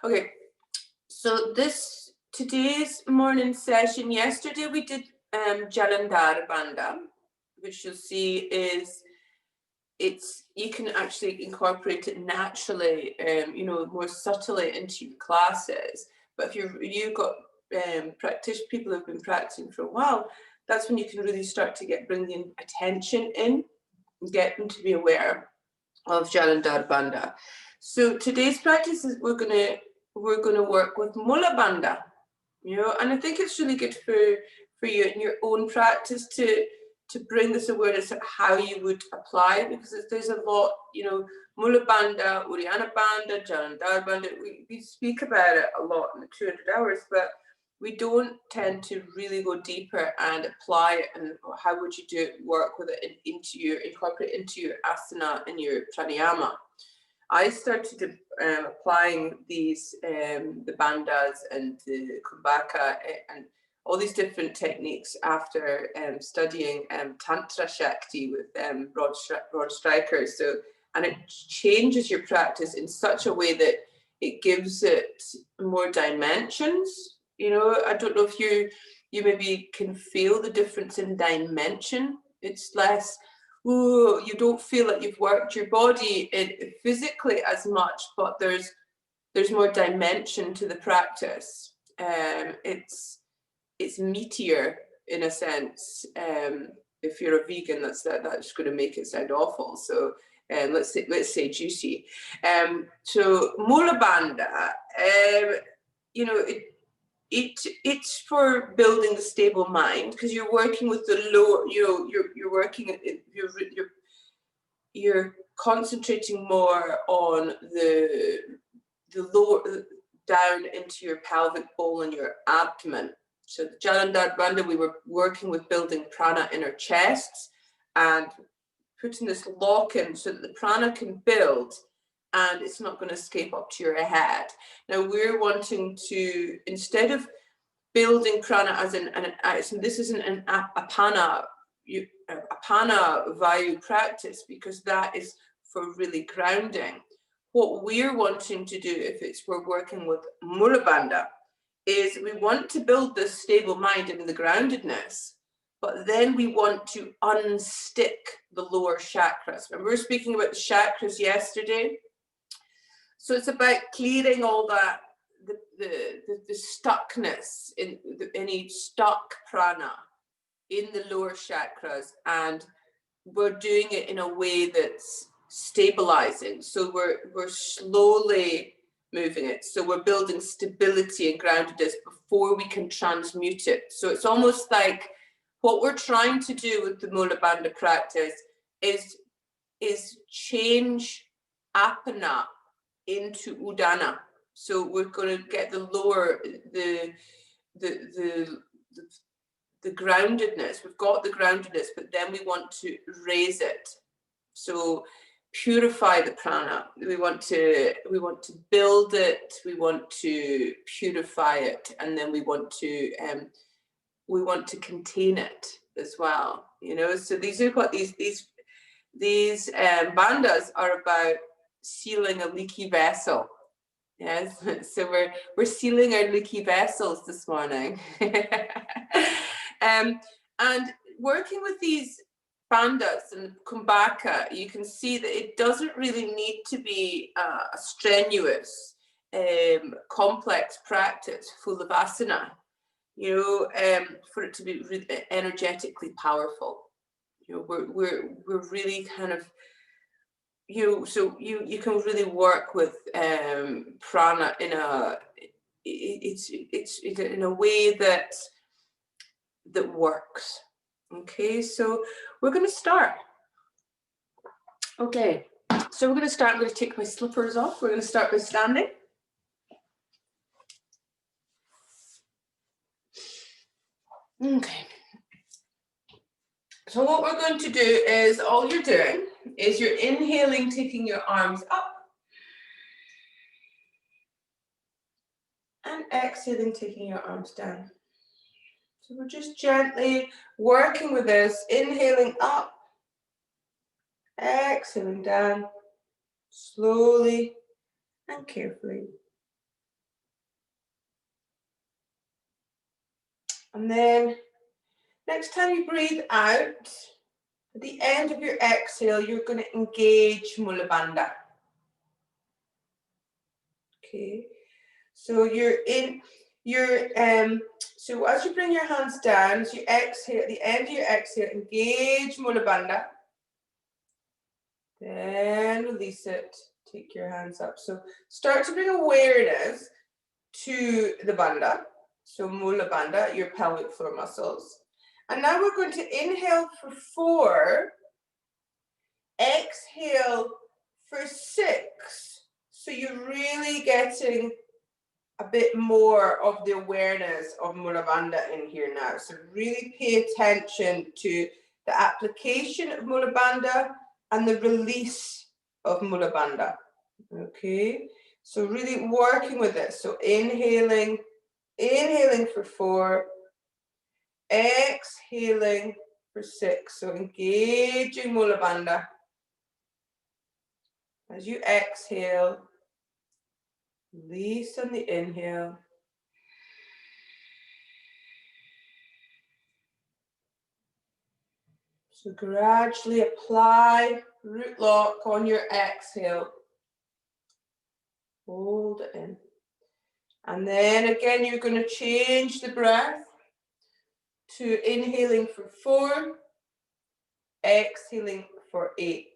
Okay, so today's morning session, yesterday we did Jalandhar bandha, which you'll see is you can actually incorporate it naturally, more subtly into your classes. But if you've got people who've been practicing for a while, that's when you can really start to bring the attention in and get them to be aware of Jalandhar bandha. So today's practice is we're gonna work with mula bandha, and I think it's really good for you in your own practice to bring this awareness of how you would apply it, because there's a lot, mula bandha, Uddiyana bandha, Jalandhar bandha. We speak about it a lot in the 200 hours, but we don't tend to really go deeper and apply it. And how would you work with it incorporate into your asana and your pranayama? I started applying these, the bandhas and the kumbhaka and all these different techniques after studying Tantra Shakti with Rod Stryker. And it changes your practice in such a way that it gives it more dimensions. I don't know if you maybe can feel the difference in dimension. It's less, you don't feel like you've worked your body physically as much, but there's more dimension to the practice. It's meatier in a sense. If you're a vegan, that's going to make it sound awful. So let's say juicy. So mula bandha, it's for building the stable mind, because you're working with the lower, you're working, you're concentrating more on the lower, down into your pelvic bowl and your abdomen. So the Jalandhar bandha, we were working with building prana in our chests and putting this lock in so that the prana can build and it's not going to escape up to your head. Now we're wanting to, instead of building prana as this isn't an apana vayu practice, because that is for really grounding. What we're wanting to do, if we're working with mula bandha, is we want to build this stable mind in the groundedness, but then we want to unstick the lower chakras. Remember, we were speaking about the chakras yesterday. So it's about clearing all that, the stuckness, in any stuck prana in the lower chakras, and we're doing it in a way that's stabilizing. So we're slowly moving it. So we're building stability and groundedness before we can transmute it. So it's almost like what we're trying to do with the mula bandha practice is change apana into udana. So we're going to get the lower, the groundedness. We've got the groundedness, but then we want to raise it. So purify the prana. We want to build it. We want to purify it, and then we want to contain it as well. So these are what these bandhas are about: sealing a leaky vessel. Yes, so we're sealing our leaky vessels this morning. And working with these bandhas and kumbhaka, you can see that it doesn't really need to be a strenuous, complex practice full of asana, for it to be really energetically powerful. We're really kind of, so you can really work with prana in a way that works. Okay, so we're going to start. Okay, so we're going to start. I'm going to take my slippers off. We're going to start by standing. Okay. So what we're going to do is, all you're doing is you're inhaling, taking your arms up, and exhaling, taking your arms down. So we're just gently working with this, inhaling up, exhaling down, slowly and carefully. And then next time you breathe out, at the end of your exhale, you're going to engage mula bandha. Okay, so so as you bring your hands down, as you exhale, at the end of your exhale, engage mula bandha. Then release it, take your hands up. So start to bring awareness to the bandha, so mula bandha, your pelvic floor muscles. And now we're going to inhale for 4, exhale for 6. So you're really getting a bit more of the awareness of mula bandha in here now. So really pay attention to the application of mula bandha and the release of mula bandha. Okay, so really working with it. So inhaling for 4, exhaling for 6. So engaging mula bandha. As you exhale, release on the inhale. So gradually apply root lock on your exhale. Hold it in. And then again, you're going to change the breath to inhaling for 4, exhaling for 8.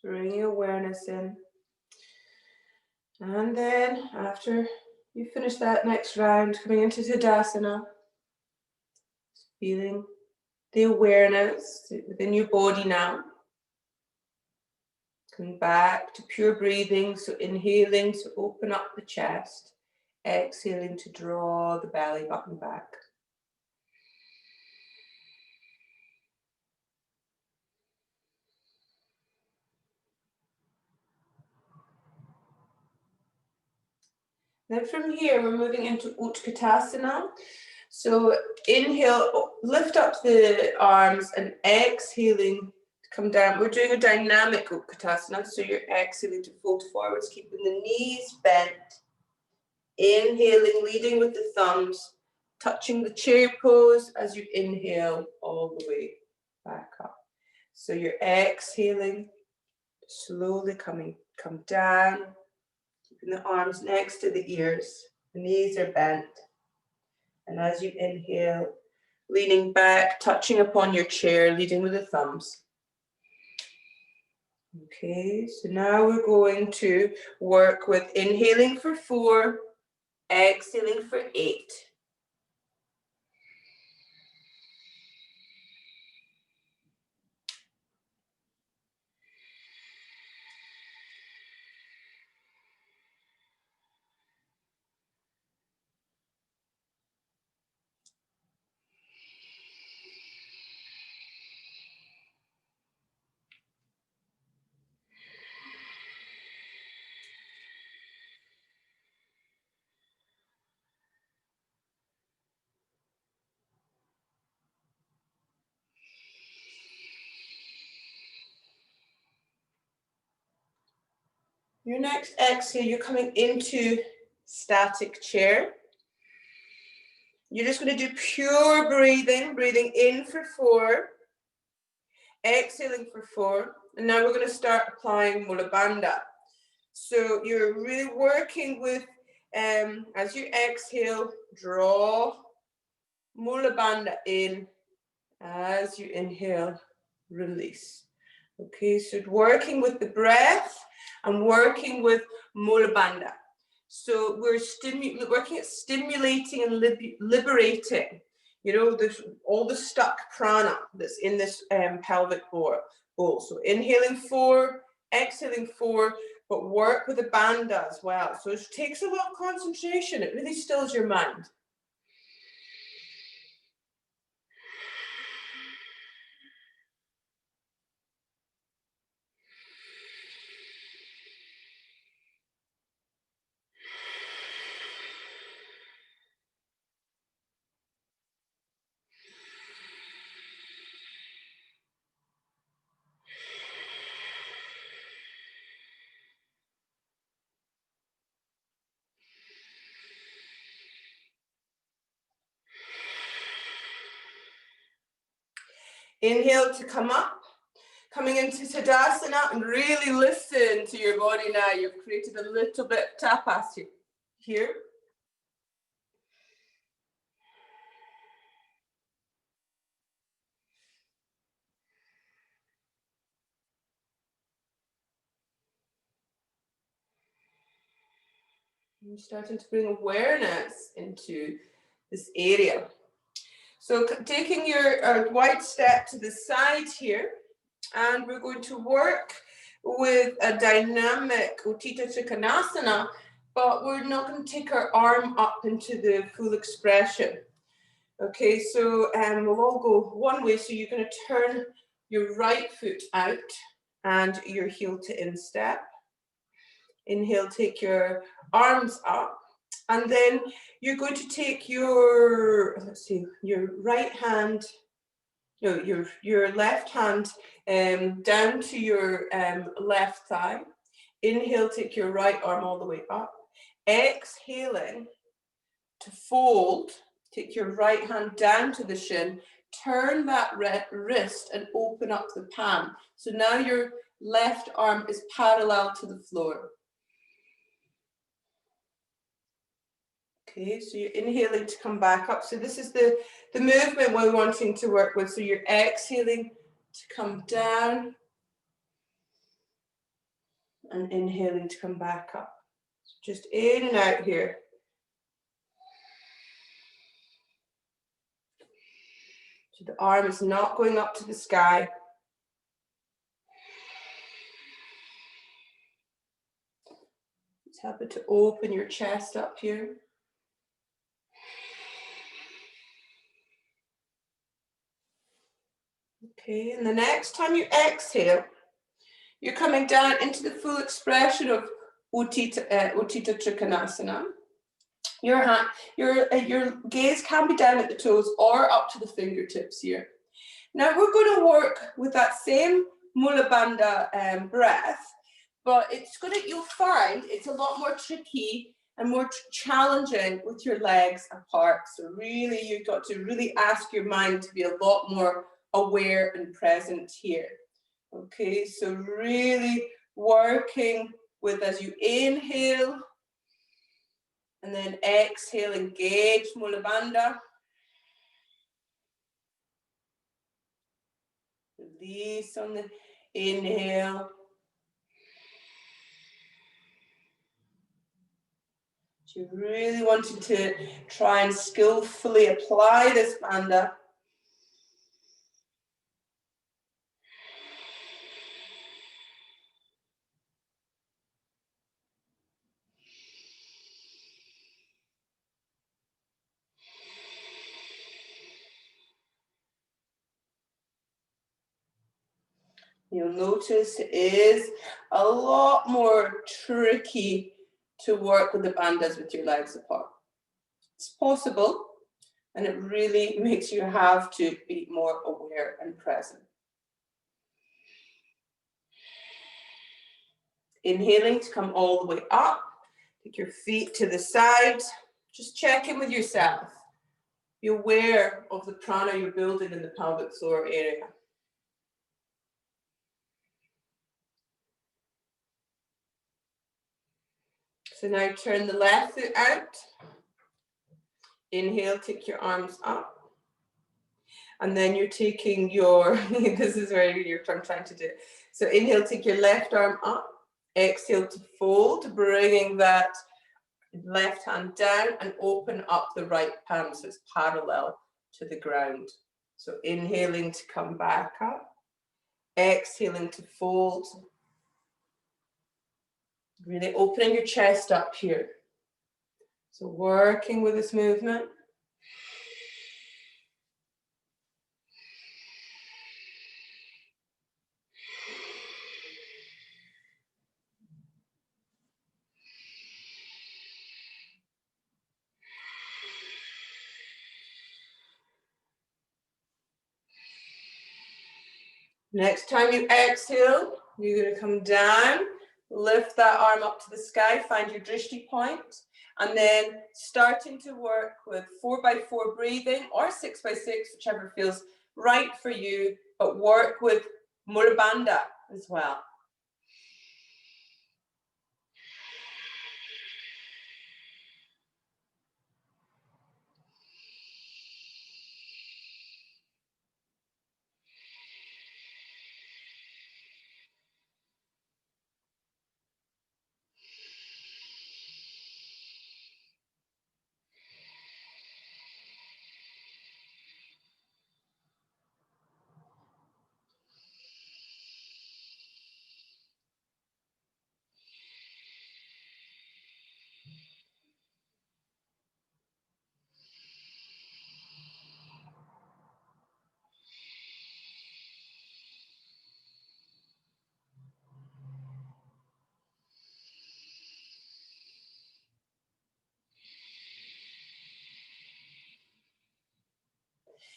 Bringing awareness in. And then after you finish that next round, coming into Tadasana, feeling the awareness within your body now. Coming back to pure breathing, so inhaling to open up the chest, exhaling to draw the belly button back. Then from here, we're moving into Utkatasana. So inhale, lift up the arms, and exhaling to come down. We're doing a dynamic Utkatasana, so you're exhaling to fold forwards, keeping the knees bent. Inhaling, leading with the thumbs, touching the chair pose as you inhale all the way back up. So you're exhaling, slowly come down, keeping the arms next to the ears, the knees are bent. And as you inhale, leaning back, touching upon your chair, leading with the thumbs. Okay, so now we're going to work with inhaling for 4, exhaling for 8. Your next exhale, you're coming into static chair. You're just going to do pure breathing, breathing in for 4, exhaling for 4, and now we're going to start applying mula bandha. So you're really working with, as you exhale, draw mula bandha in, as you inhale, release. Okay, so working with the breath and working with mula bandha. So we're working at stimulating and liberating you know, all the stuck prana that's in this pelvic bowl. So inhaling 4, exhaling 4, but work with the bandha as well. So it takes a lot of concentration. It really stills your mind. Inhale to come up, coming into Tadasana, and really listen to your body now. You've created a little bit of tapas here. You're starting to bring awareness into this area. So taking your wide step to the side here, and we're going to work with a dynamic Utthita Trikonasana, but we're not going to take our arm up into the full expression. Okay, so we'll all go one way. So you're going to turn your right foot out and your heel to instep. Inhale, take your arms up, and then you're going to take your, let's see, your right hand, no, your left hand down to your left thigh. Inhale, take your right arm all the way up. Exhaling to fold, take your right hand down to the shin, turn that wrist and open up the palm. So now your left arm is parallel to the floor. Okay, so you're inhaling to come back up. So this is the movement we're wanting to work with. So you're exhaling to come down and inhaling to come back up. So just in and out here. So the arm is not going up to the sky. Just happen to open your chest up here. Okay, and the next time you exhale, you're coming down into the full expression of Utthita Trikonasana. Your gaze can be down at the toes or up to the fingertips here. Now we're going to work with that same mula bandha breath, but you'll find it's a lot more tricky and more challenging with your legs apart. So really, you've got to really ask your mind to be a lot more aware and present here. Okay, so really working with, as you inhale and then exhale, engage mula bandha. Release on the inhale. So you're really wanting to try and skillfully apply this bandha. You'll notice it is a lot more tricky to work with the bandhas with your legs apart. It's possible, and it really makes you have to be more aware and present. Inhaling to come all the way up. Take your feet to the side. Just check in with yourself. Be aware of the prana you're building in the pelvic floor area. So now turn the left foot out. Inhale, take your arms up. And then you're taking your, this is where I'm trying to do it. So inhale, take your left arm up. Exhale to fold, bringing that left hand down and open up the right palm so it's parallel to the ground. So inhaling to come back up, exhaling to fold. Really opening your chest up here. So working with this movement. Next time you exhale, you're going to come down, lift that arm up to the sky, find your drishti point, and then starting to work with 4x4 breathing or 6x6, whichever feels right for you, but work with mula bandha as well.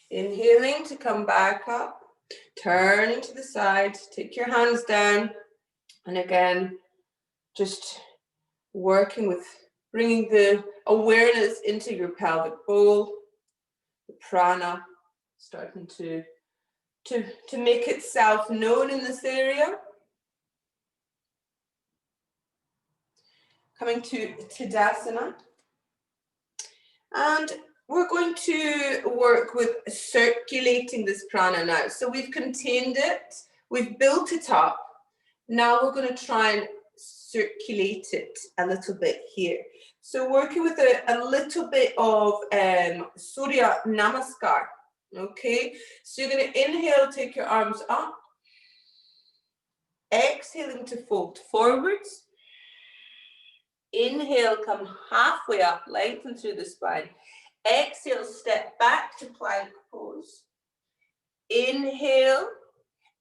Inhaling to come back up, turning to the side, take your hands down, and again, just working with bringing the awareness into your pelvic bowl, the prana, starting to make itself known in this area. Coming to Tadasana. And we're going to work with circulating this prana now. So we've contained it, we've built it up. Now we're going to try and circulate it a little bit here. So working with a little bit of Surya Namaskar. Okay, so you're going to inhale, take your arms up. Exhaling to fold forwards. Inhale, come halfway up, lengthen through the spine. Exhale, step back to plank pose. Inhale,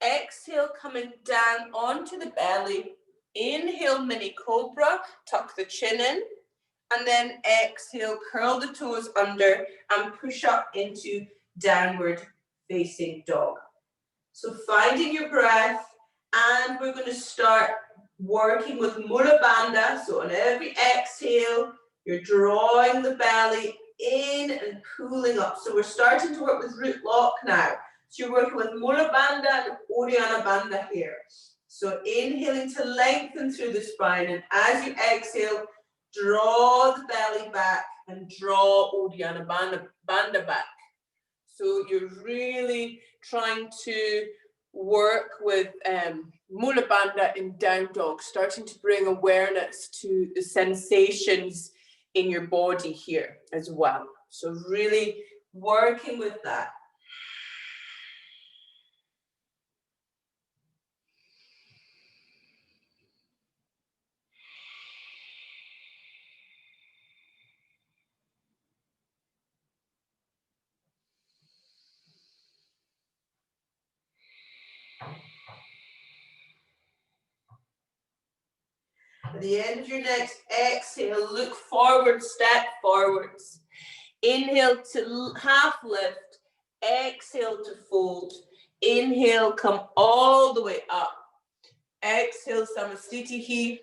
exhale, coming down onto the belly. Inhale, mini cobra, tuck the chin in. And then exhale, curl the toes under and push up into downward facing dog. So finding your breath, and we're going to start working with mula bandha. So on every exhale, you're drawing the belly in and pulling up. So we're starting to work with root lock now. So you're working with mula bandha and uddiyana bandha here. So inhaling to lengthen through the spine, and as you exhale, draw the belly back and draw uddiyana bandha back. So you're really trying to work with mula bandha in down dog, starting to bring awareness to the sensations in your body here as well. So really working with that. At the end of your next exhale, look forward, step forwards. Inhale to half lift, exhale to fold. Inhale, come all the way up. Exhale, Samastitihi,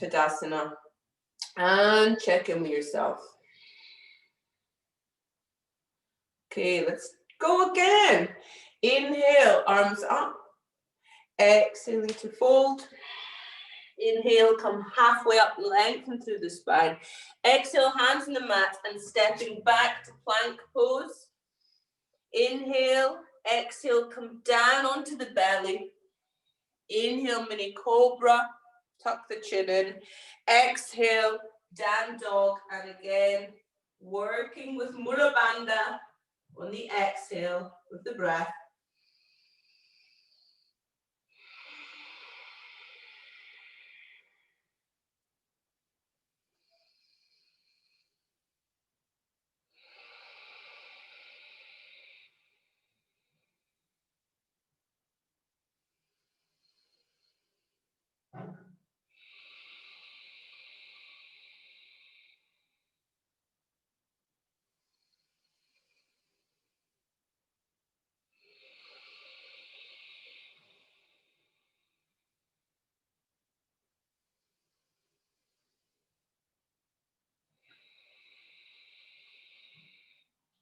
Tadasana. And check in with yourself. Okay, let's go again. Inhale, arms up. Exhaling to fold. Inhale, come halfway up, lengthen through the spine. Exhale, hands on the mat and stepping back to plank pose. Inhale, exhale, come down onto the belly. Inhale, mini cobra, tuck the chin in. Exhale, down dog, and again, working with mula bandha On the exhale with the breath.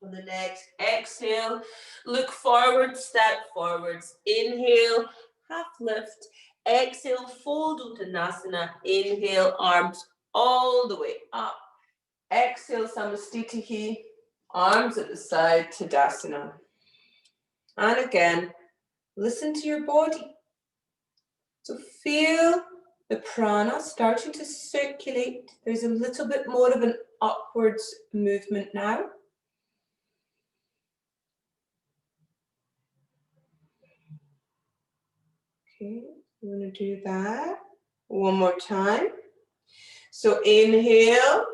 On the next exhale, look forward, step forwards. Inhale, half lift. Exhale, fold Uttanasana. Inhale, arms all the way up. Exhale, Samastitihi. Arms at the side, Tadasana. And again, listen to your body. So feel the prana starting to circulate. There's a little bit more of an upwards movement now. Okay, I'm going to do that one more time. So inhale,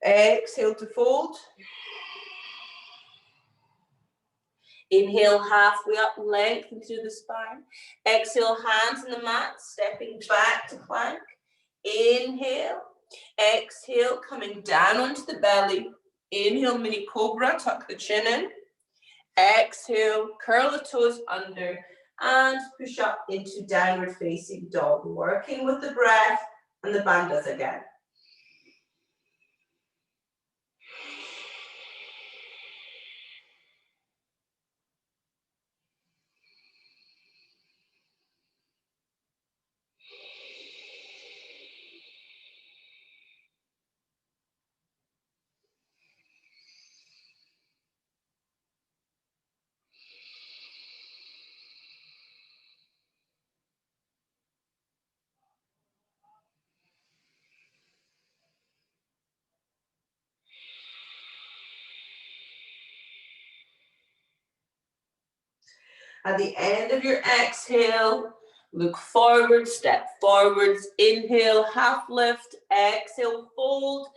exhale to fold. Inhale, halfway up, lengthen through the spine. Exhale, hands in the mat, stepping back to plank. Inhale, exhale, coming down onto the belly. Inhale, mini cobra, tuck the chin in. Exhale, curl the toes under and push up into downward facing dog, working with the breath and the bandhas again. At the end of your exhale, look forward, step forwards, inhale, half lift, exhale, fold,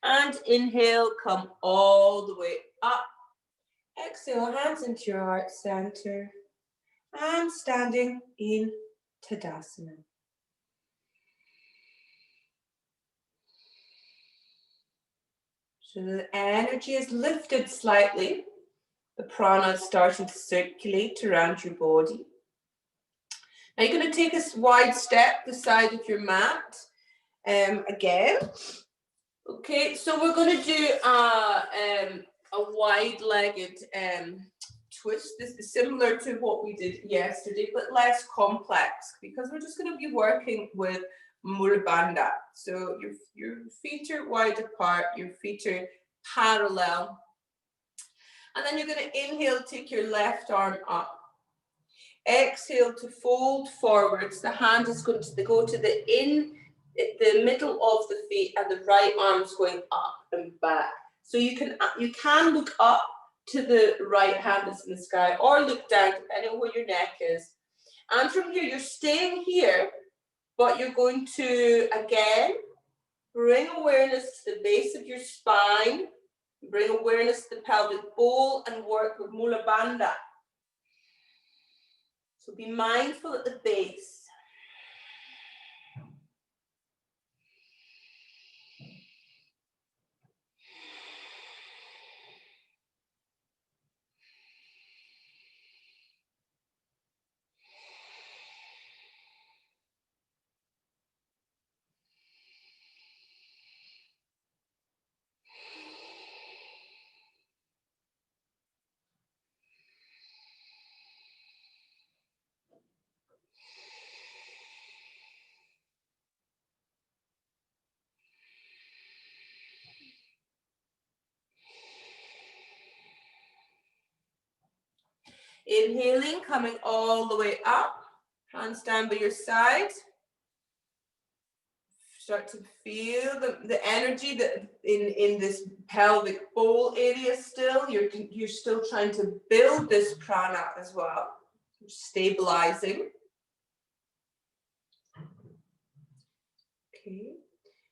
and inhale, come all the way up. Exhale, hands into your heart center, and standing in Tadasana. So the energy is lifted slightly. The prana is starting to circulate around your body. Now you're going to take a wide step the side of your mat again. Okay, so we're going to do a wide-legged twist. This is similar to what we did yesterday, but less complex because we're just going to be working with mula bandha. So your feet are wide apart, your feet are parallel. And then you're going to inhale, take your left arm up. Exhale to fold forwards. The hand is going to go to the middle of the feet, and the right arm's going up and back. So you can look up to the right hand that's in the sky, or look down depending on where your neck is. And from here, you're staying here, but you're going to again bring awareness to the base of your spine, bring awareness to the pelvic bowl, and work with mula bandha. So be mindful at the base. Inhaling, coming all the way up. Hands down by your side. Start to feel the energy that in this pelvic bowl area still. You're still trying to build this prana as well. Stabilizing. Okay.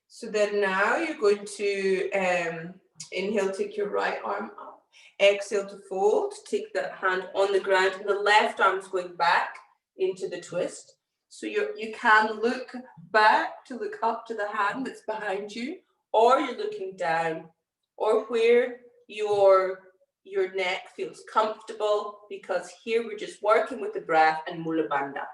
So then now you're going to inhale, take your right arm up. Exhale to fold. Take the hand on the ground, and the left arm's going back into the twist. So you can look back to look up to the hand that's behind you, or you're looking down, or where your neck feels comfortable, because here we're just working with the breath and mula bandha.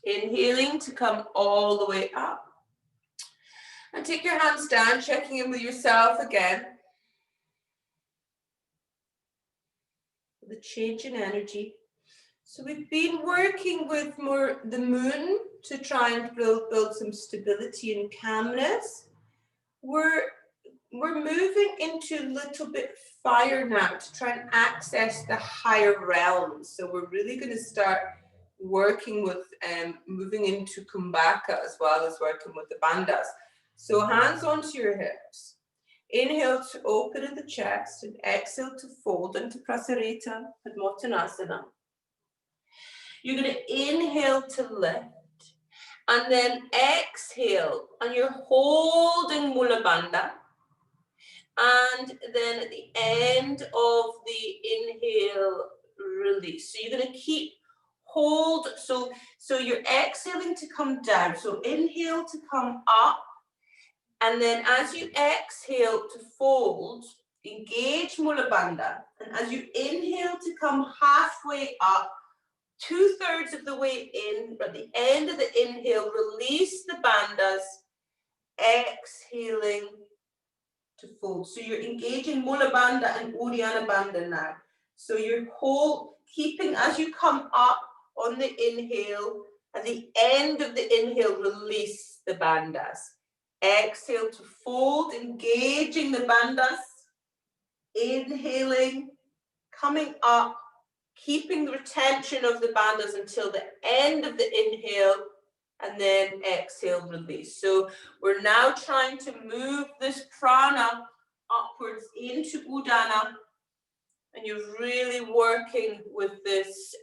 Inhaling to come all the way up. And take your hands down, checking in with yourself again. The change in energy. So we've been working with more the moon to try and build some stability and calmness. We're moving into a little bit fire now to try and access the higher realms. So we're really going to start working with moving into kumbhaka as well as working with the bandhas. So hands onto your hips. Inhale to open in the chest and exhale to fold into Prasarita Padmottanasana. You're going to inhale to lift and then exhale, and you're holding Mula Bandha. And then at the end of the inhale, release. So you're going to keep hold. So you're exhaling to come down. So inhale to come up. And then as you exhale to fold, engage Mula Bandha. And as you inhale to come halfway up, 2/3 of the way in, at the end of the inhale, release the bandhas, exhaling to fold. So you're engaging Mula Bandha and Uddiyana Bandha now. So you're keeping as you come up on the inhale, at the end of the inhale, release the bandhas. Exhale to fold, engaging the bandhas, inhaling, coming up, keeping the retention of the bandhas until the end of the inhale, and then exhale, release. So we're now trying to move this prana upwards into Uddiyana, and you're really working with this,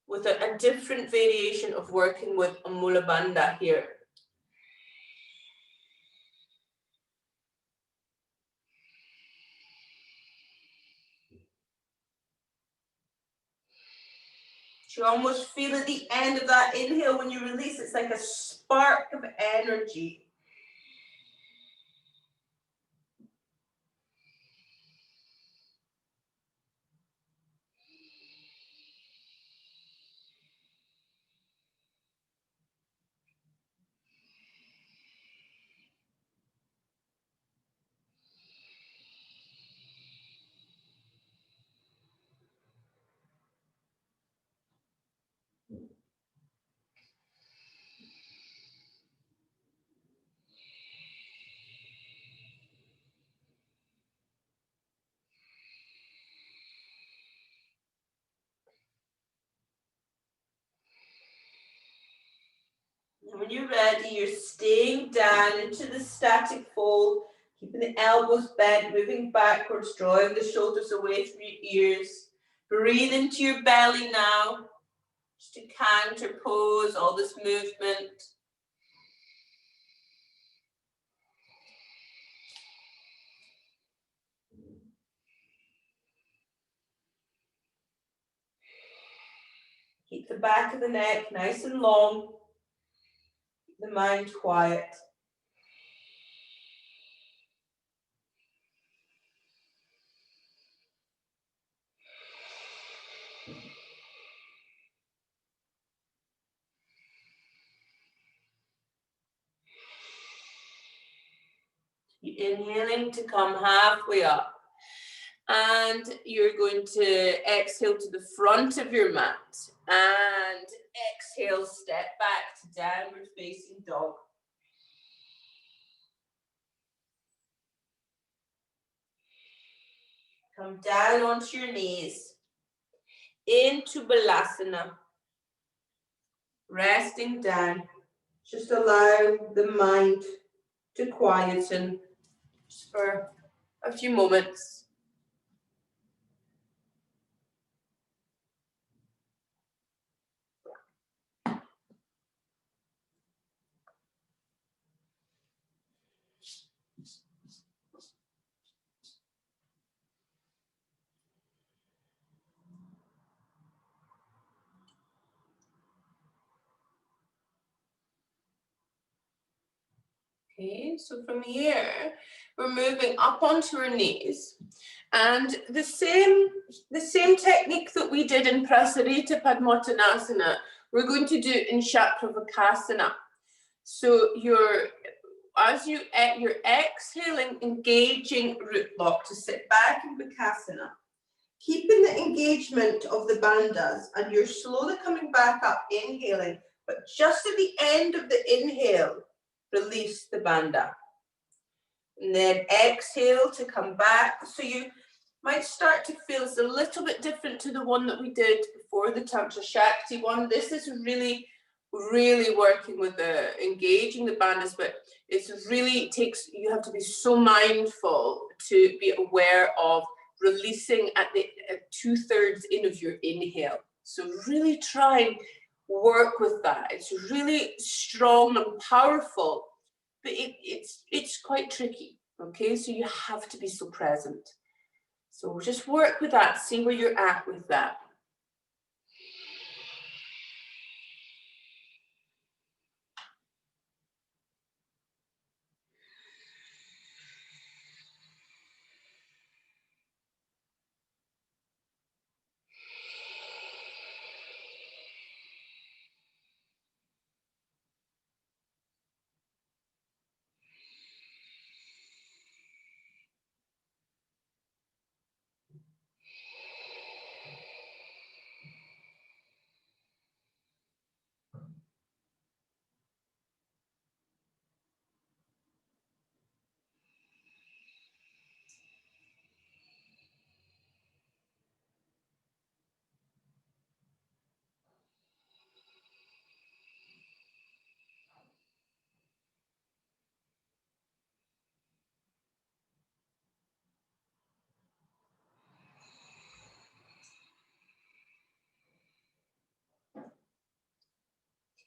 with a different variation of working with a Mula Bandha here. You almost feel at the end of that inhale when you release, it's like a spark of energy. And when you're ready, you're staying down into the static fold, keeping the elbows bent, moving backwards, drawing the shoulders away from your ears. Breathe into your belly now, just to counterpose all this movement. Keep the back of the neck nice and long. the mind quiet. You're inhaling to come halfway up. And you're going to exhale to the front of your mat. And exhale, step back to downward facing dog. Come down onto your knees. Into balasana. Resting down. Just allow the mind to quieten just for a few moments. Okay, so from here, we're moving up onto our knees. And the same technique that we did in Prasarita Padmottanasana, we're going to do in Chakravakasana. So as you're exhaling, engaging root lock to sit back in Bakasana, keeping the engagement of the bandhas, and you're slowly coming back up, inhaling, but just at the end of the inhale, release the bandha. And then exhale to come back. So you might start to feel it's a little bit different to the one that we did before, the Tantra Shakti one. This is really, really working with engaging the bandhas, but you have to be so mindful to be aware of releasing at 2/3 in of your inhale. So really try and work with that. It's really strong and powerful, but it's quite tricky. Okay, so you have to be so present. So just work with that, see where you're at with that.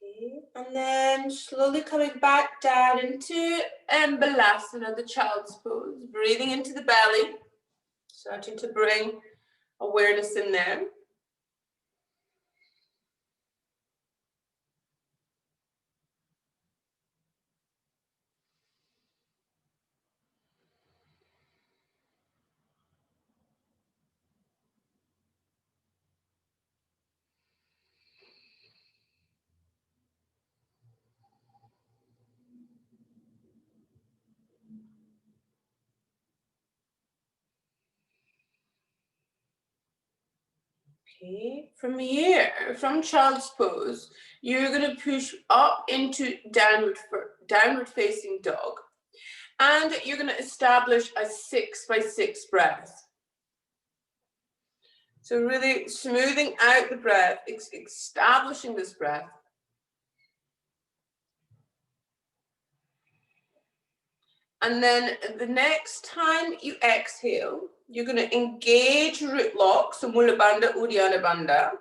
Okay, and then slowly coming back down into Balasana, the child's pose, breathing into the belly, starting to bring awareness in there. Okay, from here, from child's pose, you're going to push up into downward facing dog. And you're going to establish a 6x6 breath. So really smoothing out the breath, establishing this breath. And then the next time you exhale, you're going to engage root lock, so mula bandha, uddiyana bandha.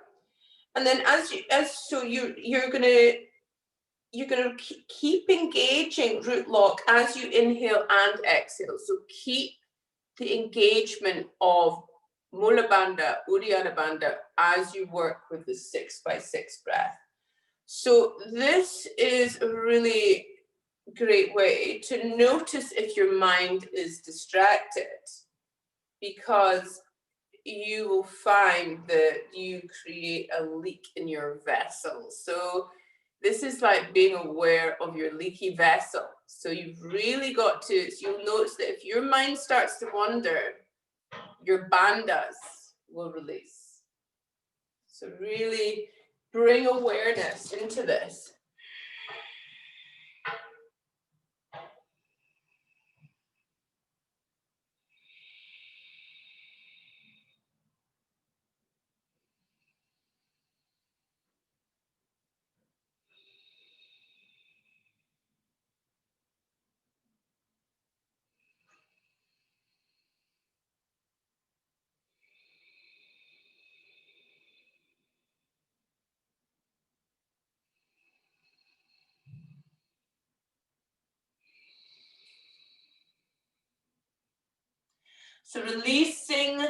And then you're going to keep engaging root lock as you inhale and exhale. So keep the engagement of mula bandha, uddiyana bandha as you work with the 6x6 breath. So this is a really great way to notice if your mind is distracted, because you will find that you create a leak in your vessel. So this is like being aware of your leaky vessel. So you've really got to, so you'll notice that if your mind starts to wander, your bandhas will release. So really bring awareness into this. So releasing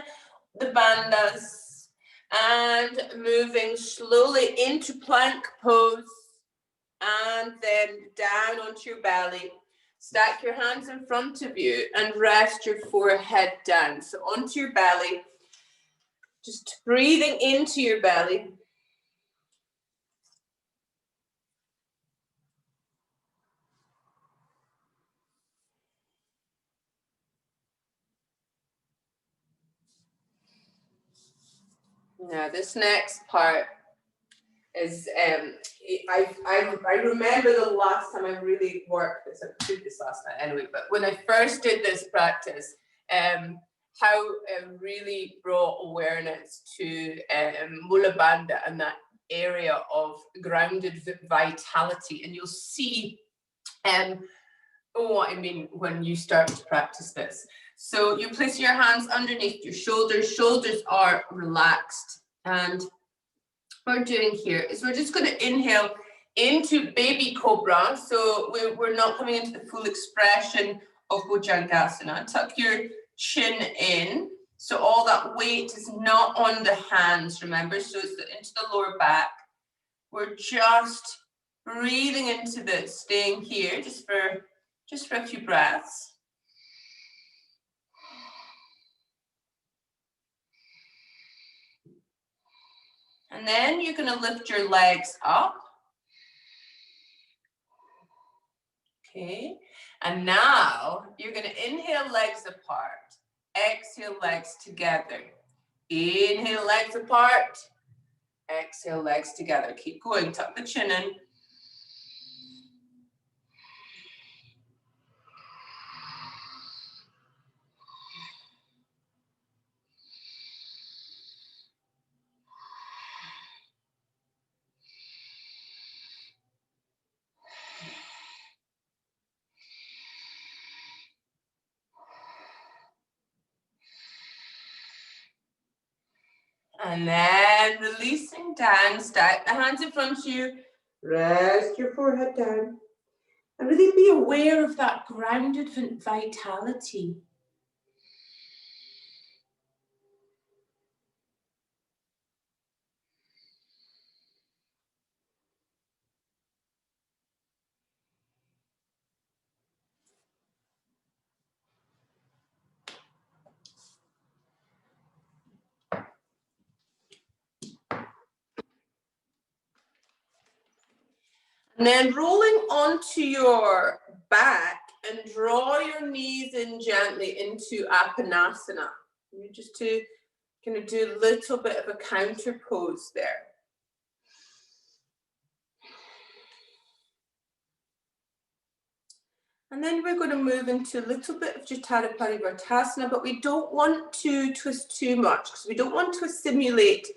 the bandhas and moving slowly into plank pose, and then down onto your belly. Stack your hands in front of you and rest your forehead down. So onto your belly, just breathing into your belly. Now this next part is, I remember the last time I really worked this, I did this last night anyway, but when I first did this practice, how it really brought awareness to mula bandha and that area of grounded vitality. And you'll see what I mean when you start to practice this. So you place your hands underneath your shoulders. Shoulders are relaxed. And what we're doing here is we're just going to inhale into baby cobra. So we're not coming into the full expression of Bhujangasana. Tuck your chin in. So all that weight is not on the hands, remember? So it's into the lower back. We're just breathing into this, staying here just for a few breaths. And then you're going to lift your legs up. Okay. And now you're going to inhale legs apart. Exhale legs together. Inhale legs apart. Exhale legs together. Keep going. Tuck the chin in. And then releasing down, stack the hands in front of you, rest your forehead down, and really be aware of that grounded vitality. And then rolling onto your back and draw your knees in gently into Apanasana. You just to kind of do a little bit of a counter pose there. And then we're going to move into a little bit of Jatara Parivartasana, but we don't want to twist too much because we don't want to assimilate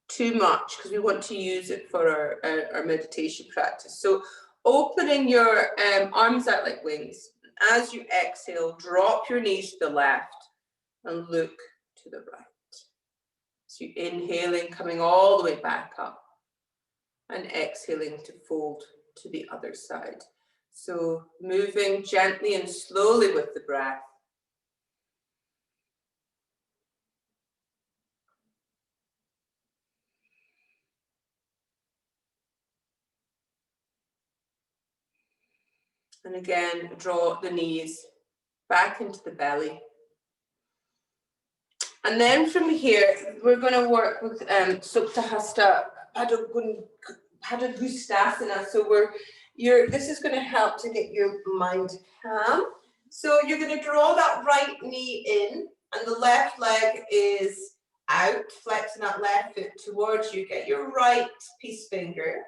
too much because we want to use it for our meditation practice. So opening your arms out like wings. As you exhale, drop your knees to the left and look to the right. So you're inhaling, coming all the way back up, and exhaling to fold to the other side. So moving gently and slowly with the breath. And again, draw the knees back into the belly. And then from here, we're going to work with Supta Hasta Padagustasana. So this is going to help to get your mind calm. So you're going to draw that right knee in, and the left leg is out, flexing that left foot towards you. Get your right peace finger.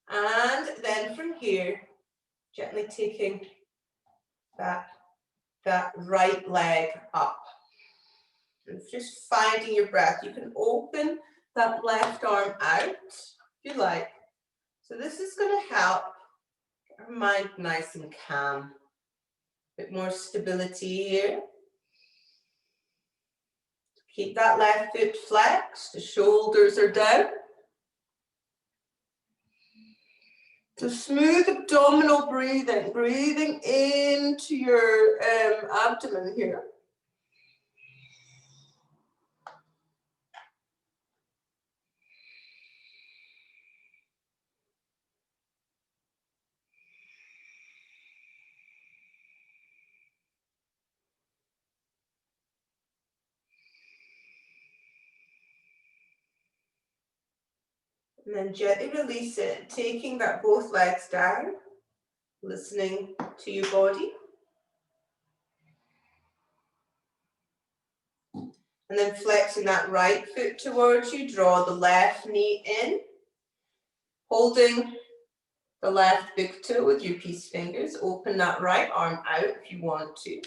And then from here, gently taking that right leg up. And just finding your breath. You can open that left arm out if you like. So this is going to help get our mind nice and calm. A bit more stability here. Keep that left foot flexed. The shoulders are down. So smooth abdominal breathing. Breathing into your abdomen here. And then gently release it, taking that both legs down, listening to your body. And then flexing that right foot towards you, draw the left knee in, holding the left big toe with your peace fingers. Open that right arm out if you want to.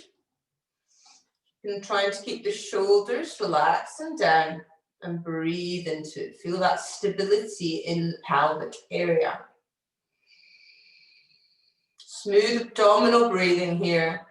And trying to keep the shoulders relaxed and down. And breathe into it. Feel that stability in the pelvic area. Smooth abdominal breathing here.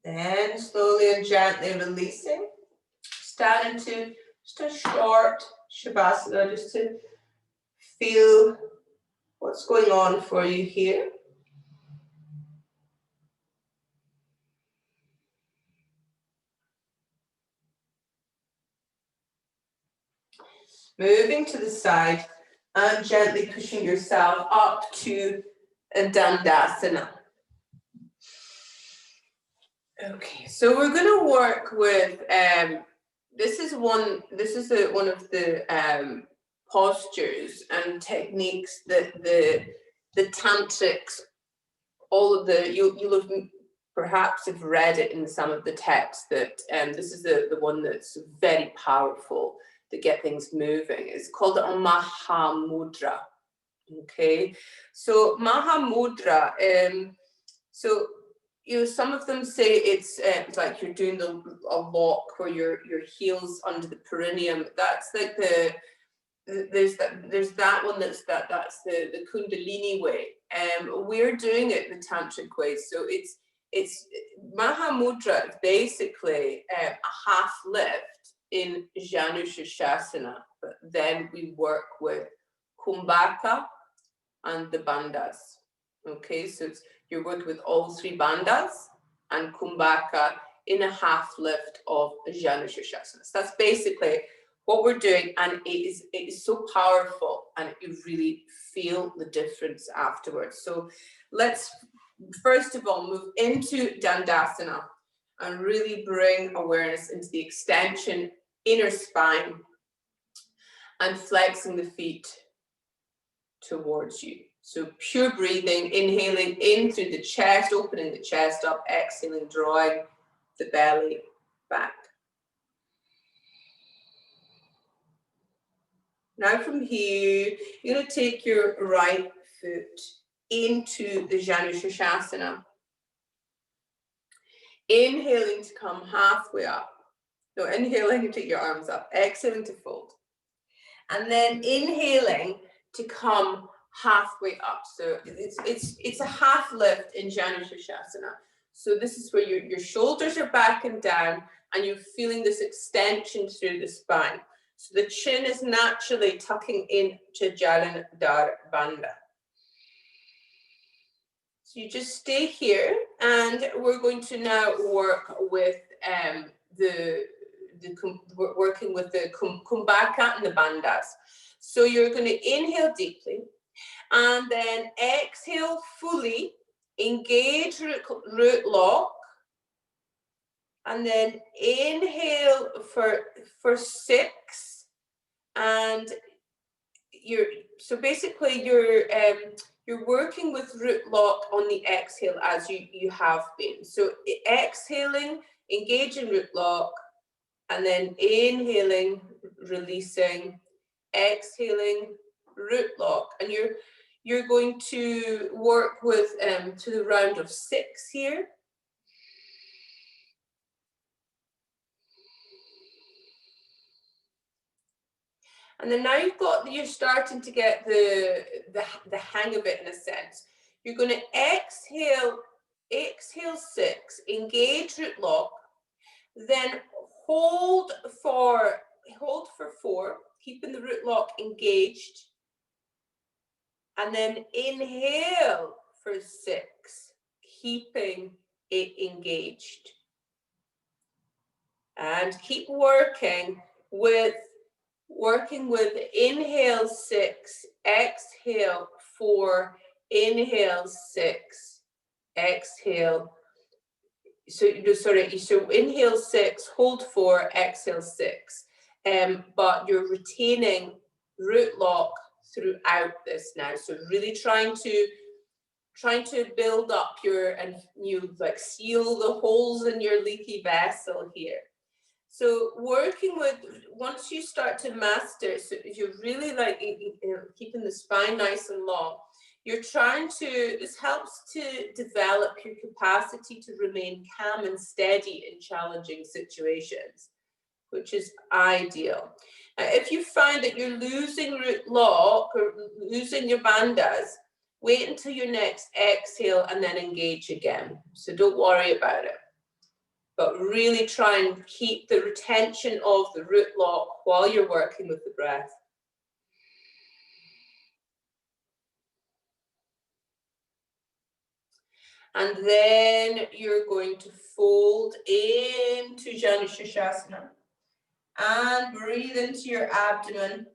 Then slowly and gently releasing. Stand into just a short Shavasana just to feel what's going on for you here. Moving to the side and gently pushing yourself up to a Dandasana. Okay, so we're going to work with this is one of the postures and techniques that the tantrics, all of the you'll have perhaps have read it in some of the texts that this is the one that's very powerful to get things moving. It's called a Mahamudra. Okay, so Mahamudra, so some of them say it's like you're doing a lock where your heels under the perineum. That's like there's that one that's the Kundalini way. We're doing it the tantric way. So it's Mahamudra is basically a half lift in Janu Shirshasana, but then we work with Kumbhaka and the bandhas. Okay, so you're working with all three bandhas and Kumbhaka in a half lift of Janu Shirshasana. So that's basically what we're doing, and it is so powerful, and you really feel the difference afterwards. So let's first of all move into Dandasana and really bring awareness into the extension, inner spine, and flexing the feet towards you. So pure breathing, inhaling in through the chest, opening the chest up, exhaling, drawing the belly back. Now from here, you're going to take your right foot into the Janu Shirshasana. Inhaling to come halfway up. No, inhaling to take your arms up. Exhaling to fold. And then inhaling to come halfway up. So it's a half lift in Janu Shirshasana. So this is where your shoulders are back and down, and you're feeling this extension through the spine. So the chin is naturally tucking into Jalandhar Bandha. So you just stay here, and we're going to now work with working with the kumbhaka and the bandhas. So you're going to inhale deeply, and then exhale fully, engage root lock, and then inhale for 6, and so basically you're working with root lock on the exhale as you have been. So exhaling, engaging root lock, and then inhaling, releasing, exhaling, root lock, and you're going to work with to the round of 6 here. And then now you're starting to get the hang of it in a sense. You're going to exhale 6, engage root lock, then hold for 4, keeping the root lock engaged, and then inhale for 6, keeping it engaged. And keep working with inhale 6, exhale 4, inhale 6, exhale. So inhale 6, hold 4, exhale 6. But you're retaining root lock throughout this now. So really trying to build up like seal the holes in your leaky vessel here. So working with, once you start to master, so you're really like keeping the spine nice and long, this helps to develop your capacity to remain calm and steady in challenging situations, which is ideal. If you find that you're losing root lock or losing your bandhas, wait until your next exhale and then engage again. So don't worry about it. But really try and keep the retention of the root lock while you're working with the breath. And then you're going to fold into Janu Shirshasana and breathe into your abdomen.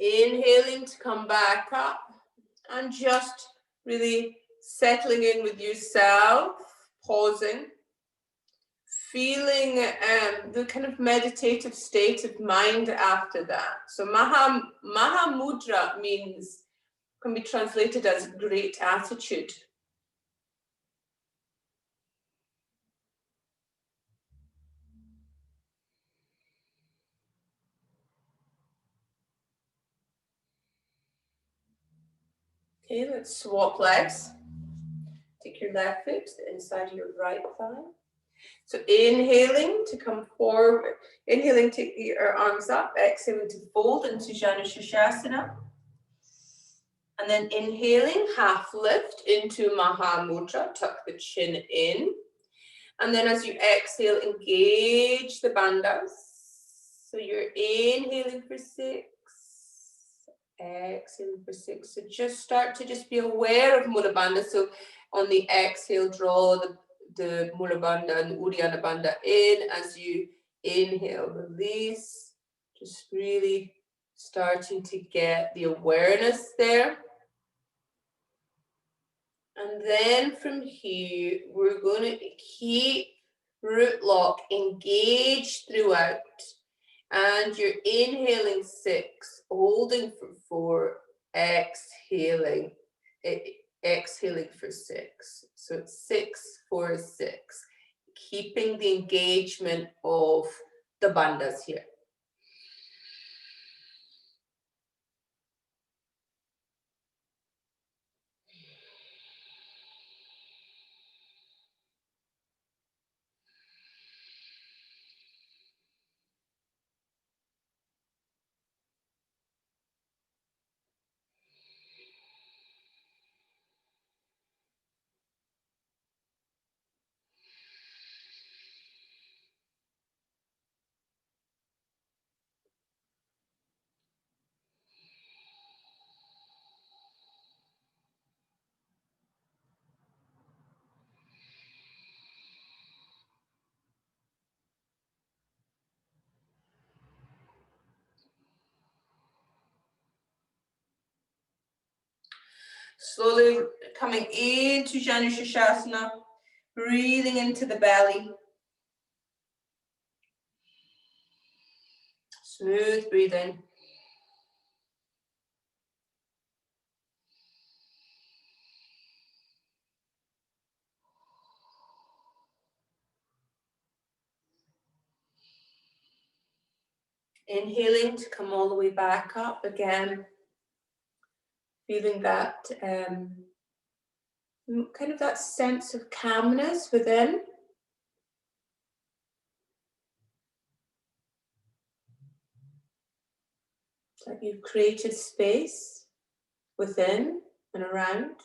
Inhaling to come back up and just really settling in with yourself, pausing, feeling the kind of meditative state of mind after that. So Maha Mudra can be translated as great attitude. Okay, let's swap legs. Take your left foot to the inside of your right thigh. So inhaling to come forward, inhaling to get your arms up, exhaling to fold into Janu Shirshasana. And then inhaling, half lift into Maha Mudra, tuck the chin in. And then as you exhale, engage the bandhas. So you're inhaling for 6, exhaling for 6. So just start to be aware of Mula Bandha. So on the exhale, draw the Mula Bandha and the Uddiyana Bandha in. As you inhale, release. Just really starting to get the awareness there. And then from here, we're going to keep root lock engaged throughout. And you're inhaling 6, holding for 4, exhaling exhaling for 6. So it's 6, 4, 6. Keeping the engagement of the bandhas here. Slowly coming into Janu Shirshasana, breathing into the belly. Smooth breathing. Inhaling to come all the way back up again. Feeling that kind of that sense of calmness within. That you've created space within and around.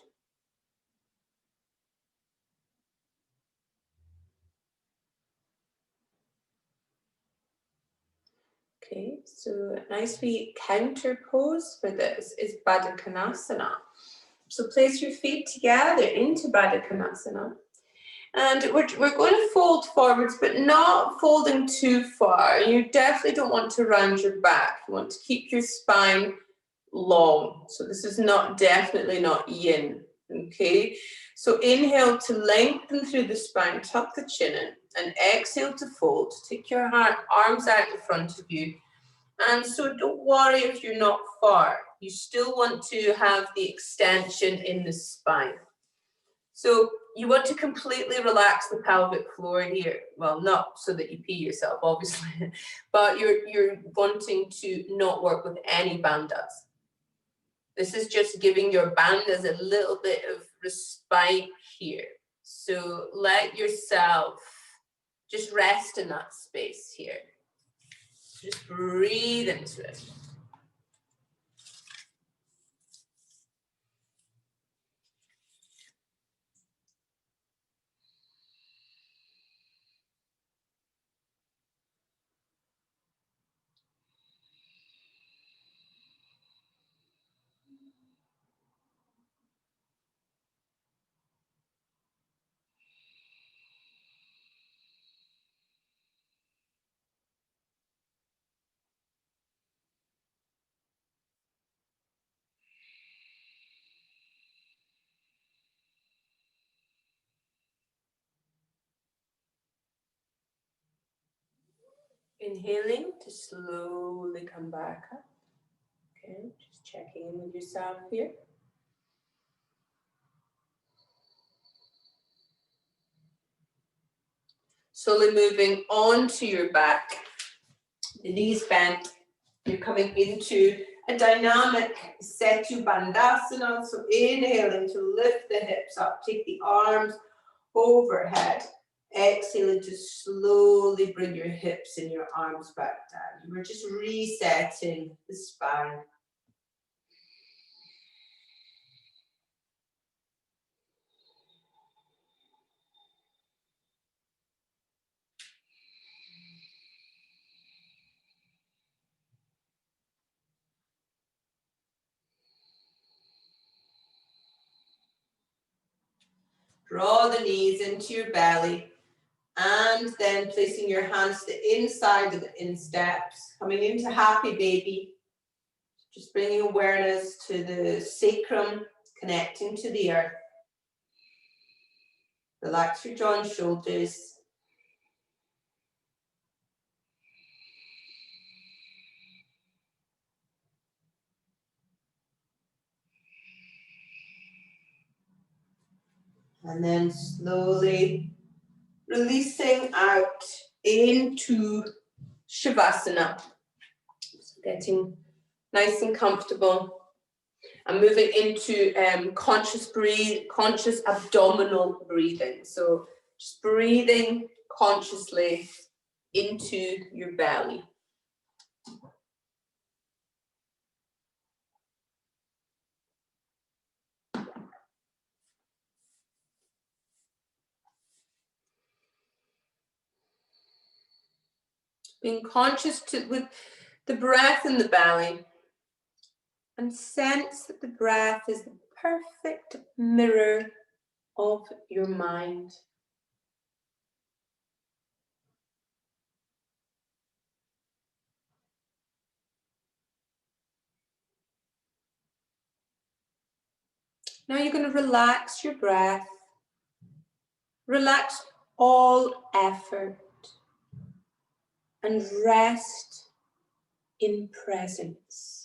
Okay, so a nice wee counter pose for this is Bandha Konasana. So place your feet together into Bandha Konasana. And we're going to fold forwards, but not folding too far. You definitely don't want to round your back. You want to keep your spine long. So this is definitely not yin, okay? So inhale to lengthen through the spine, tuck the chin in, and exhale to fold. Take your arms out in front of you. And so don't worry if you're not far. You still want to have the extension in the spine. So you want to completely relax the pelvic floor here. Well, not so that you pee yourself, obviously, but you're wanting to not work with any bandhas. This is just giving your bandhas a little bit of respite here. So let yourself just rest in that space here. Just breathe into it. Inhaling to slowly come back up. Okay, just checking in with yourself here. Slowly moving onto your back, the knees bent. You're coming into a dynamic Setu Bandhasana. So inhaling to lift the hips up, take the arms overhead. Exhaling to slowly bring your hips and your arms back down. We're just resetting the spine. Draw the knees into your belly. And then placing your hands to the inside of the insteps, coming into happy baby. Just bringing awareness to the sacrum, connecting to the earth. Relax your jaw and shoulders. And then slowly releasing out into Shavasana. So getting nice and comfortable. And moving into conscious abdominal breathing. So just breathing consciously into your belly. Being conscious with the breath in the belly, and sense that the breath is the perfect mirror of your mind. Now you're going to relax your breath, relax all effort, and rest in presence.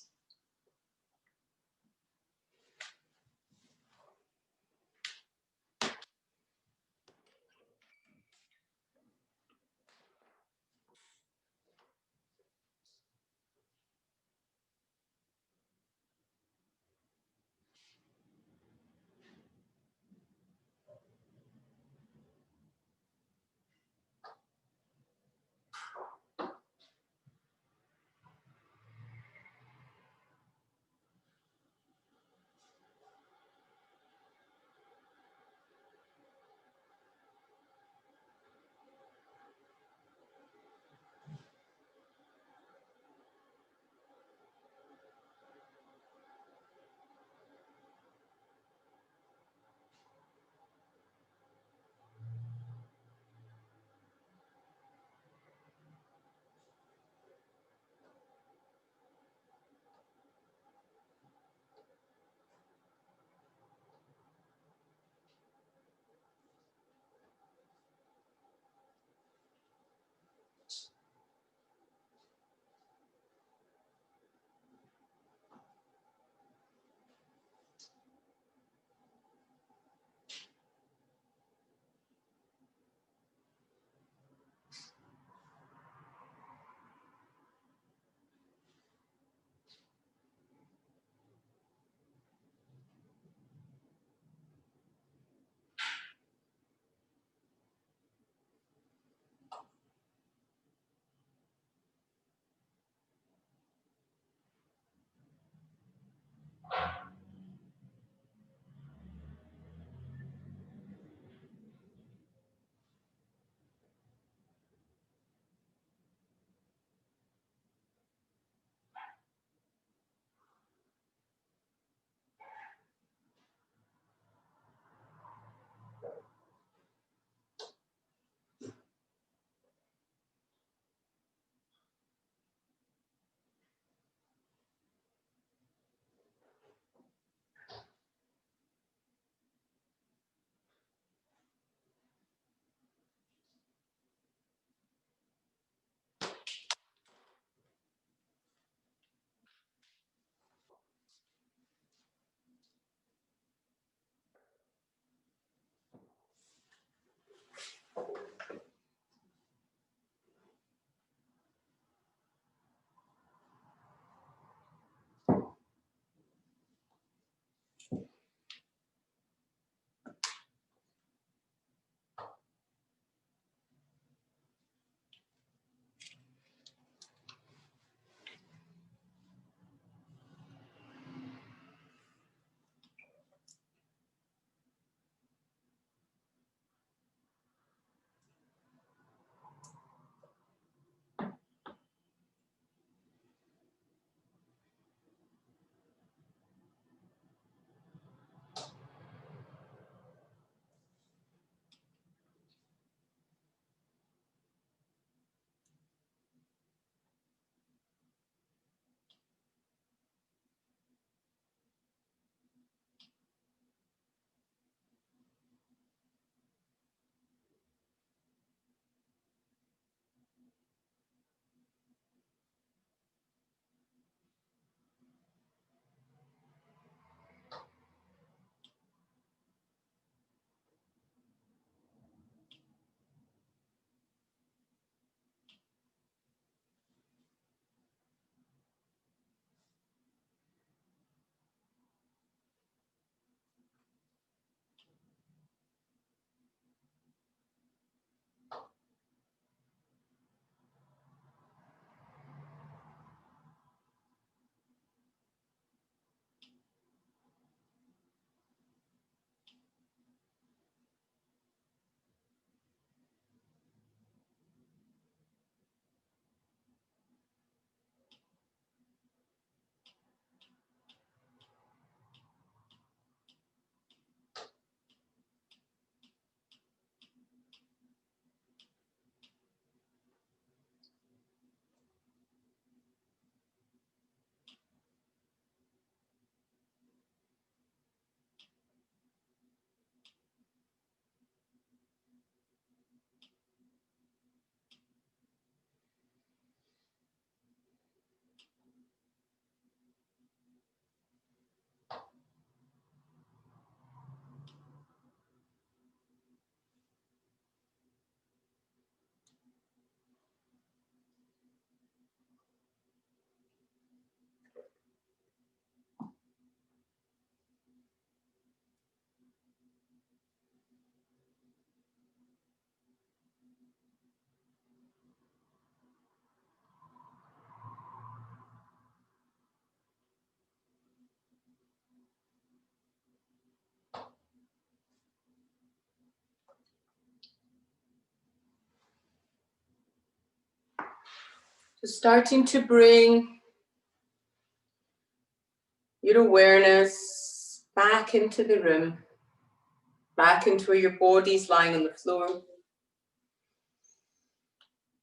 So starting to bring your awareness back into the room, back into where your body's lying on the floor.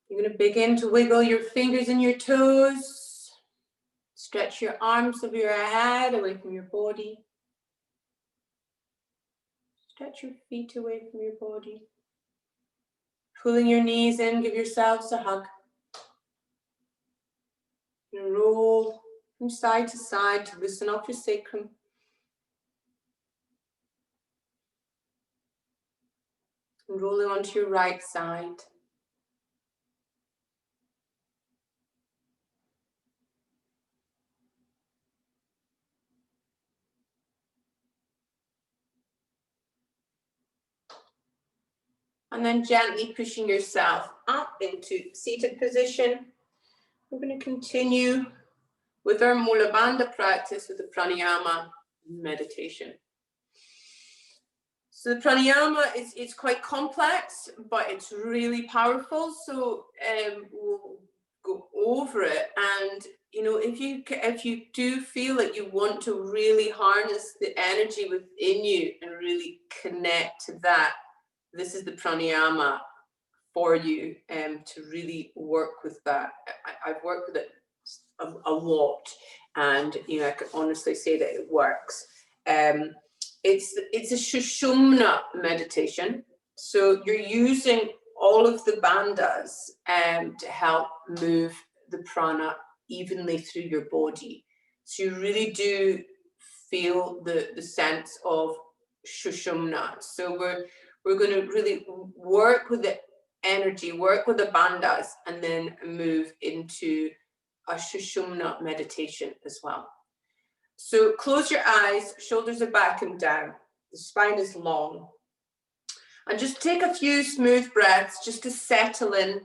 You're going to begin to wiggle your fingers and your toes. Stretch your arms over your head, away from your body. Stretch your feet away from your body. Pulling your knees in, give yourselves a hug. And roll from side to side to loosen up your sacrum. And rolling onto your right side. And then gently pushing yourself up into seated position. We're going to continue with our mula bandha practice with the pranayama meditation. So the pranayama is quite complex, but it's really powerful. So we'll go over it. And you know, if you do feel like you want to really harness the energy within you and really connect to that, this is the pranayama for you to really work with that. I've worked with it a lot, and you know, I can honestly say that it works. It's a Sushumna meditation, so you're using all of the bandhas to help move the prana evenly through your body. So you really do feel the sense of Sushumna. So we're going to really work with the energy, work with the bandhas, and then move into a Sushumna meditation as well. So close your eyes, shoulders are back and down, the spine is long. And just take a few smooth breaths just to settle in.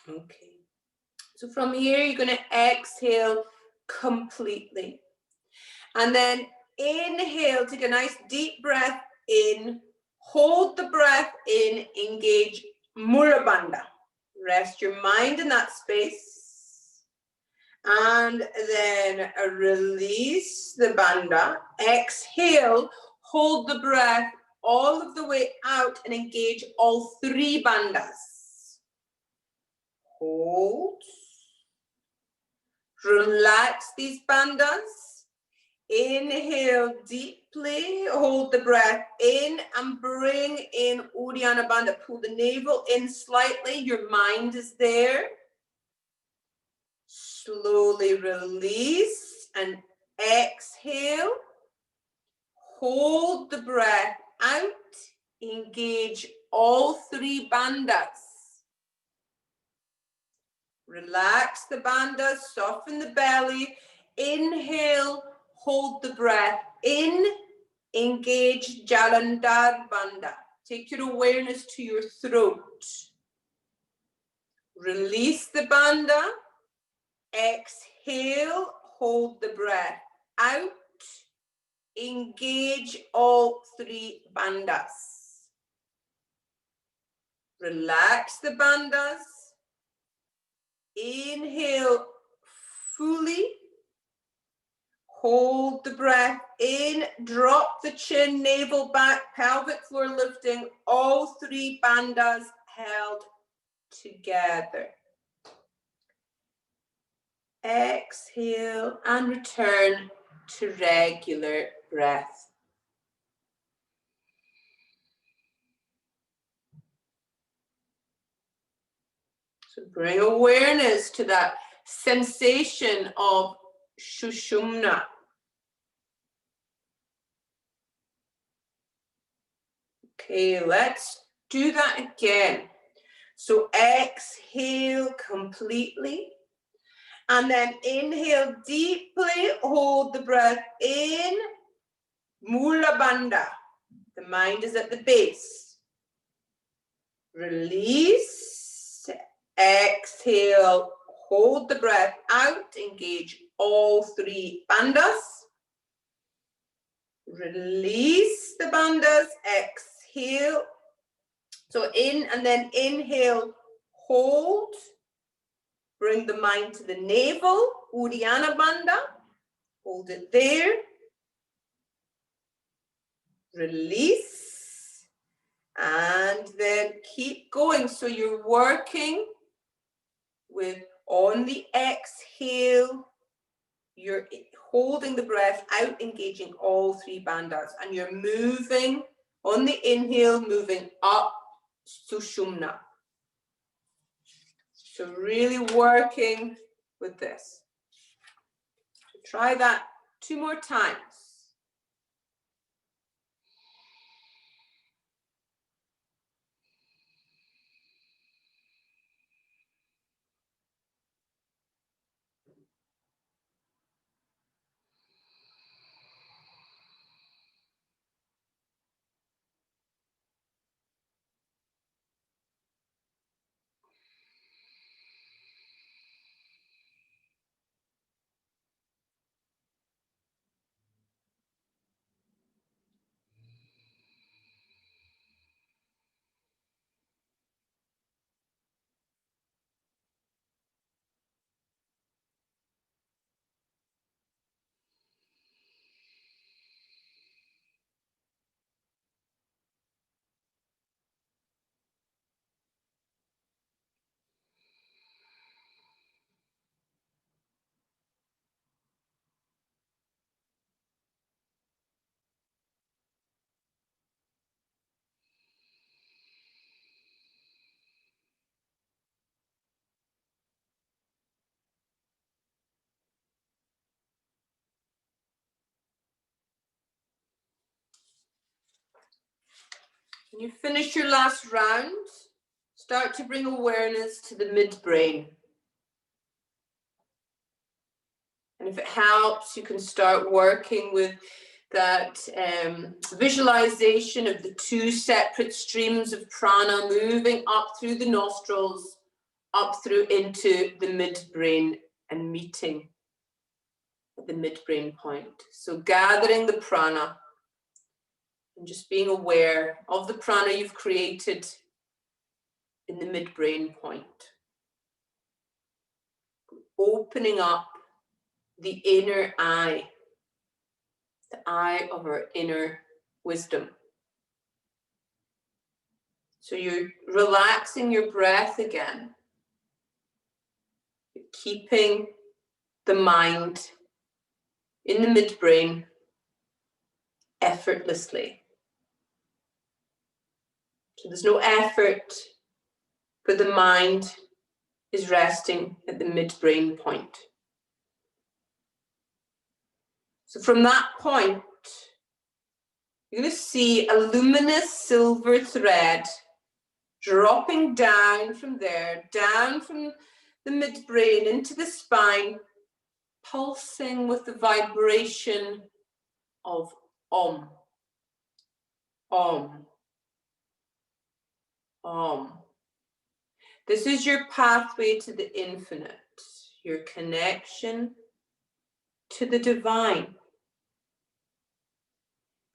Okay. So from here, you're going to exhale completely. And then inhale, take a nice deep breath in, hold the breath in, engage mula bandha. Rest your mind in that space. And then release the bandha. Exhale, hold the breath all of the way out and engage all three bandhas. Hold. Relax these bandhas. Inhale deeply, hold the breath in and bring in Uddiyana Bandha. Pull the navel in slightly, your mind is there. Slowly release and exhale. Hold the breath out, engage all three bandhas. Relax the bandhas, soften the belly. Inhale, hold the breath in, engage Jalandhar Bandha. Take your awareness to your throat. Release the bandha. Exhale, hold the breath out. Engage all three bandhas. Relax the bandhas. Inhale fully. Hold the breath in, drop the chin, navel back, pelvic floor lifting, all three bandhas held together. Exhale and return to regular breath. So bring awareness to that sensation of Sushumna. Okay, let's do that again. So exhale completely And then inhale deeply, hold the breath in, mula bandha. The mind is at the base. Release, exhale, hold the breath out, engage all three bandhas. Release the bandhas, exhale. So in and then inhale, hold. Bring the mind to the navel, Uddiyana Bandha. Hold it there. Release. And then keep going. So you're working with, on the exhale, you're holding the breath out, engaging all three bandhas. And you're moving, on the inhale, moving up Sushumna. So really working with this. Try that 2 more times. When you finish your last round, start to bring awareness to the midbrain. And if it helps, you can start working with that visualization of the 2 separate streams of prana moving up through the nostrils, up through into the midbrain and meeting at the midbrain point. So gathering the prana and just being aware of the prana you've created in the midbrain point. Opening up the inner eye, the eye of our inner wisdom. So you're relaxing your breath again. You're keeping the mind in the midbrain effortlessly. So there's no effort, but the mind is resting at the midbrain point. So from that point, you're going to see a luminous silver thread dropping down from there, down from the midbrain into the spine, pulsing with the vibration of Om. Om. Om. This is your pathway to the infinite, your connection to the divine.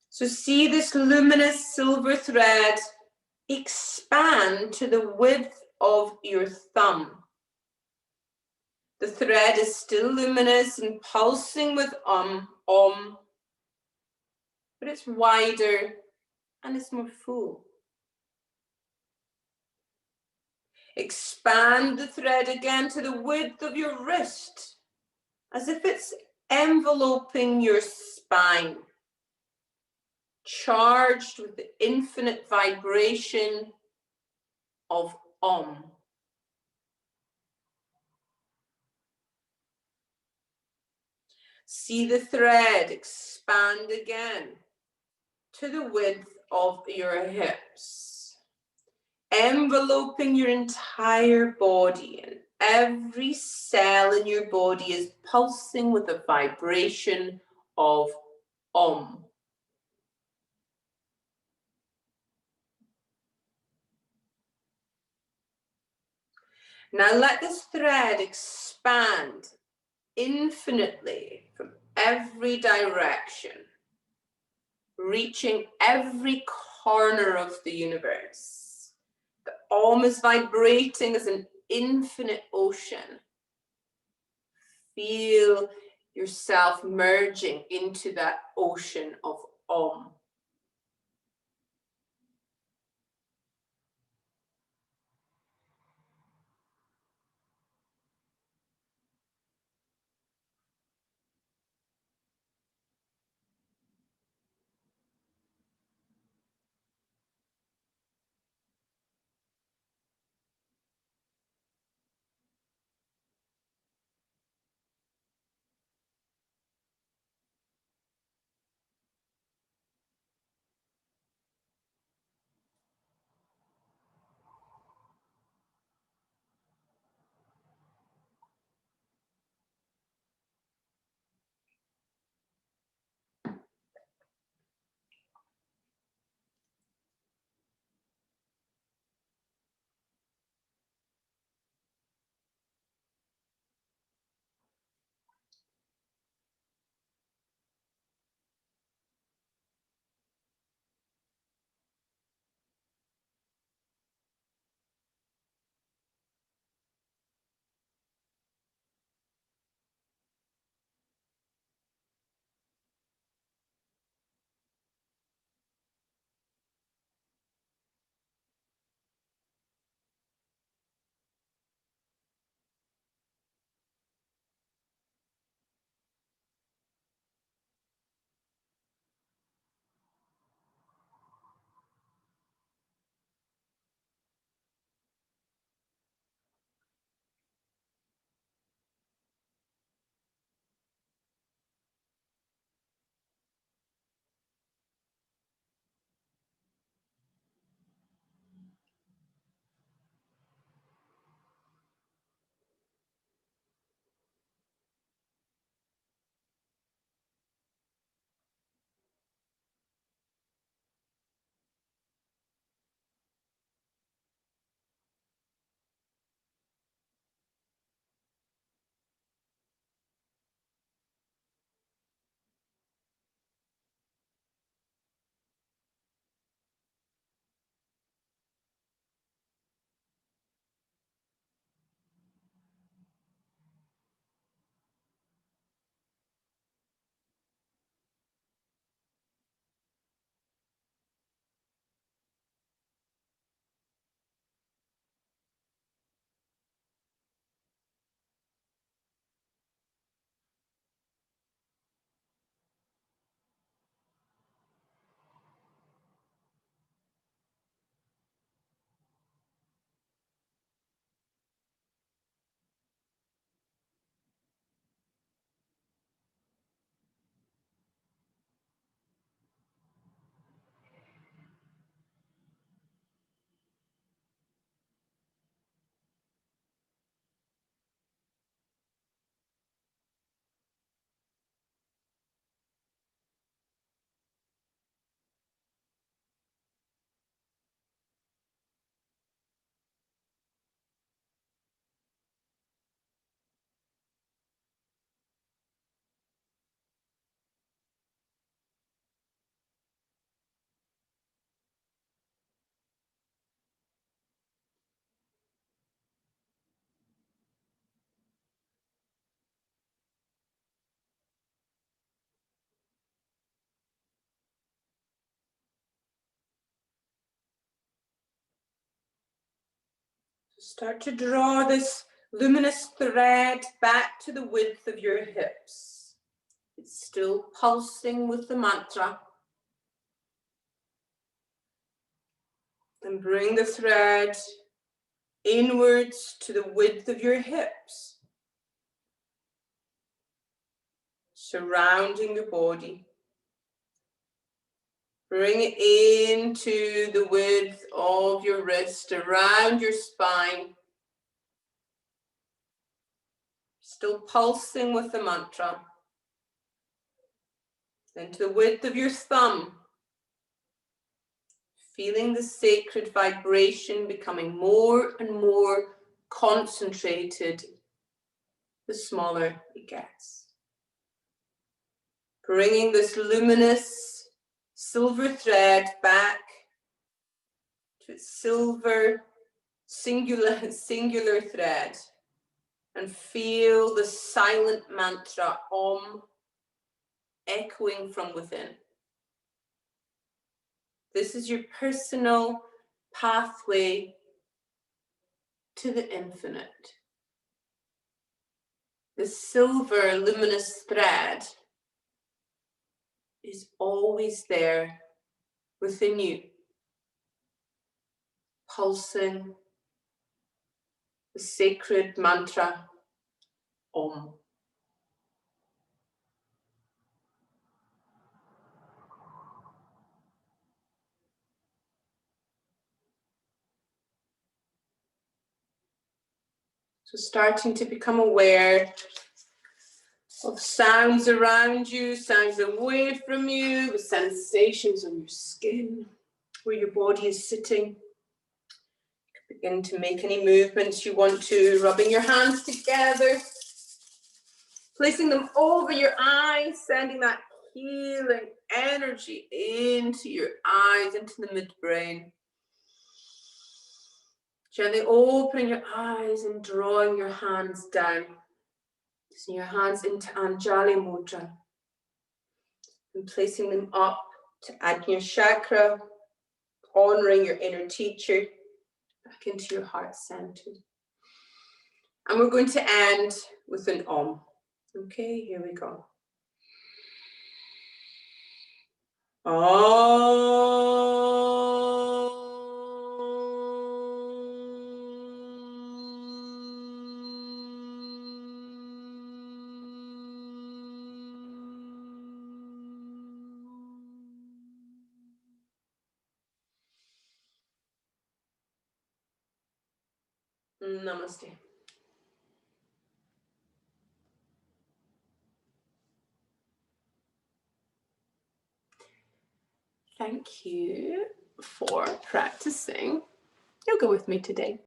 So see this luminous silver thread expand to the width of your thumb. The thread is still luminous and pulsing with Om, but it's wider and it's more full. Expand the thread again to the width of your wrist, as if it's enveloping your spine, charged with the infinite vibration of Om. See the thread expand again to the width of your hips, enveloping your entire body every cell in your body is pulsing with the vibration of Om. Now let this thread expand infinitely from every direction, reaching every corner of the universe. The Om is vibrating as an infinite ocean. Feel yourself merging into that ocean of Om. Start to draw this luminous thread back to the width of your hips. It's still pulsing with the mantra. And bring the thread inwards to the width of your hips, surrounding your body. Bring it into the width of your wrist, around your spine. Still pulsing with the mantra. Then to the width of your thumb, feeling the sacred vibration becoming more and more concentrated the smaller it gets. Bringing this luminous silver thread back to its silver singular thread, and feel the silent mantra Om echoing from within. This is your personal pathway to the infinite. The silver luminous thread is always there within you, pulsing the sacred mantra Om. So starting to become aware of sounds around you, sounds away from you, the sensations on your skin, where your body is sitting. Begin to make any movements you want to, rubbing your hands together, placing them over your eyes, sending that healing energy into your eyes, into the midbrain. Gently opening your eyes and drawing your hands down. Placing your hands into Anjali Mudra and placing them up to Ajna Chakra, honoring your inner teacher, back into your heart center. And we're going to end with an Om. Okay, here we go. Namaste. Thank you for practicing yoga with me today.